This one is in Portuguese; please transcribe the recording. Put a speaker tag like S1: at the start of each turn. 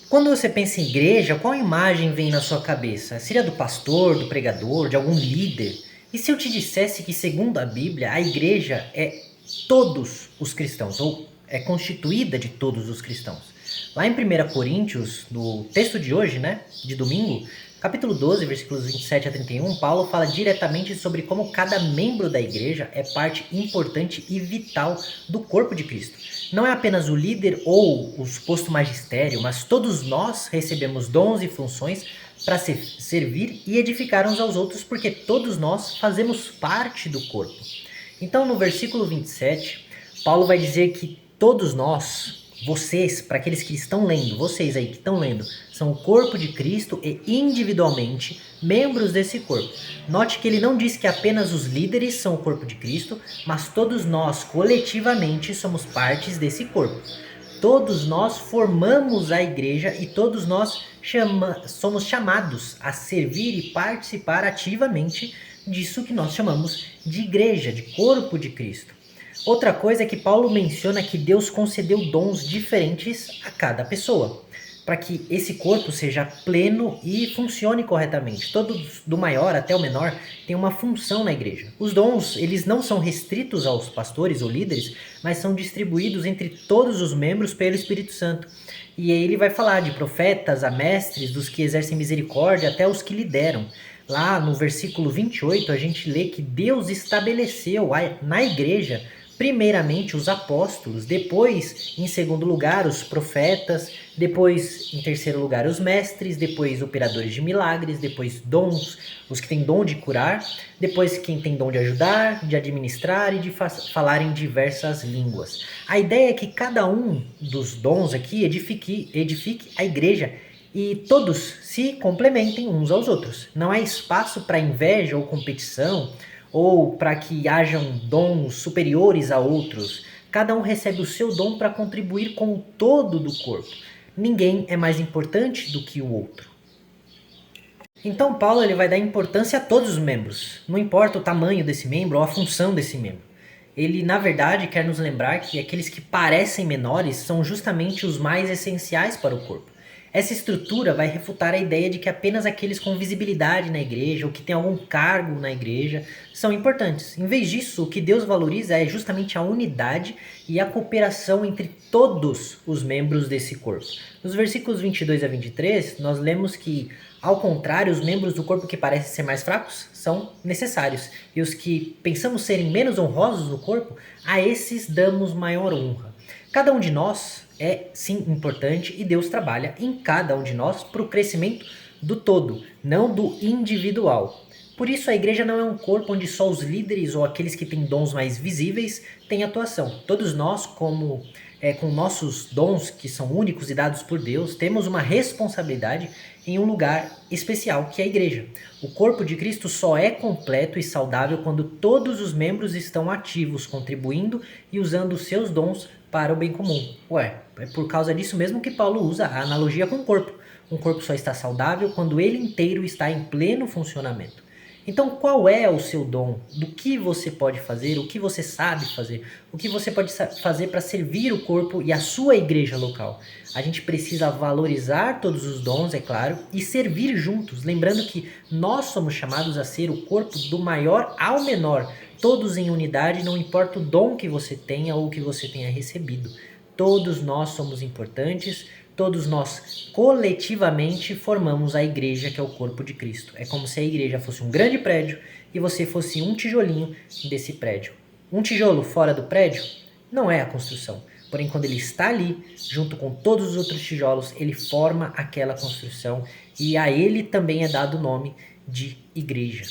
S1: Quando você pensa em igreja, qual imagem vem na sua cabeça? Seria do pastor, do pregador, de algum líder? E se eu te dissesse que, segundo a Bíblia, a igreja é todos os cristãos, ou é constituída de todos os cristãos? Lá em 1 Coríntios, no texto de hoje, né, de domingo, capítulo 12, versículos 27 a 31, Paulo fala diretamente sobre como cada membro da igreja é parte importante e vital do corpo de Cristo. Não é apenas o líder ou o suposto magistério, mas todos nós recebemos dons e funções para servir e edificar uns aos outros, porque todos nós fazemos parte do corpo. Então, no versículo 27, Paulo vai dizer que todos nós, vocês, para aqueles que estão lendo, vocês aí que estão lendo, são o corpo de Cristo e individualmente membros desse corpo. Note que ele não diz que apenas os líderes são o corpo de Cristo, mas todos nós coletivamente somos partes desse corpo. Todos nós formamos a igreja e todos nós somos chamados a servir e participar ativamente disso que nós chamamos de igreja, de corpo de Cristo. Outra coisa é que Paulo menciona que Deus concedeu dons diferentes a cada pessoa, para que esse corpo seja pleno e funcione corretamente. Todos, do maior até o menor, têm uma função na igreja. Os dons, eles não são restritos aos pastores ou líderes, mas são distribuídos entre todos os membros pelo Espírito Santo. E aí ele vai falar de profetas, a mestres, dos que exercem misericórdia, até os que lideram. Lá no versículo 28, a gente lê que Deus estabeleceu na igreja primeiramente os apóstolos, depois, em segundo lugar, os profetas, depois, em terceiro lugar, os mestres, depois, operadores de milagres, depois, dons, os que têm dom de curar, depois, quem tem dom de ajudar, de administrar e de falar em diversas línguas. A ideia é que cada um dos dons aqui edifique a igreja e todos se complementem uns aos outros. Não há espaço para inveja ou competição, ou para que hajam dons superiores a outros. Cada um recebe o seu dom para contribuir com o todo do corpo. Ninguém é mais importante do que o outro. Então Paulo ele vai dar importância a todos os membros, não importa o tamanho desse membro ou a função desse membro. Ele, na verdade, quer nos lembrar que aqueles que parecem menores são justamente os mais essenciais para o corpo. Essa estrutura vai refutar a ideia de que apenas aqueles com visibilidade na igreja ou que têm algum cargo na igreja são importantes. Em vez disso, o que Deus valoriza é justamente a unidade e a cooperação entre todos os membros desse corpo. Nos versículos 22 a 23, nós lemos que, ao contrário, os membros do corpo que parecem ser mais fracos são necessários, e os que pensamos serem menos honrosos no corpo, a esses damos maior honra. Cada um de nós é sim importante e Deus trabalha em cada um de nós para o crescimento do todo, não do individual. Por isso a igreja não é um corpo onde só os líderes ou aqueles que têm dons mais visíveis têm atuação. Todos nós, com nossos dons que são únicos e dados por Deus, temos uma responsabilidade em um lugar especial que é a igreja. O corpo de Cristo só é completo e saudável quando todos os membros estão ativos, contribuindo e usando os seus dons para o bem comum. É por causa disso mesmo que Paulo usa a analogia com o corpo. Um corpo só está saudável quando ele inteiro está em pleno funcionamento. Então, qual é o seu dom? Do que você pode fazer? O que você sabe fazer? O que você pode fazer para servir o corpo e a sua igreja local? A gente precisa valorizar todos os dons, é claro, e servir juntos, lembrando que nós somos chamados a ser o corpo do maior ao menor, todos em unidade, não importa o dom que você tenha ou que você tenha recebido. Todos nós somos importantes, todos nós coletivamente formamos a igreja que é o corpo de Cristo. É como se a igreja fosse um grande prédio e você fosse um tijolinho desse prédio. Um tijolo fora do prédio não é a construção. Porém, quando ele está ali, junto com todos os outros tijolos, ele forma aquela construção e a ele também é dado o nome de igreja.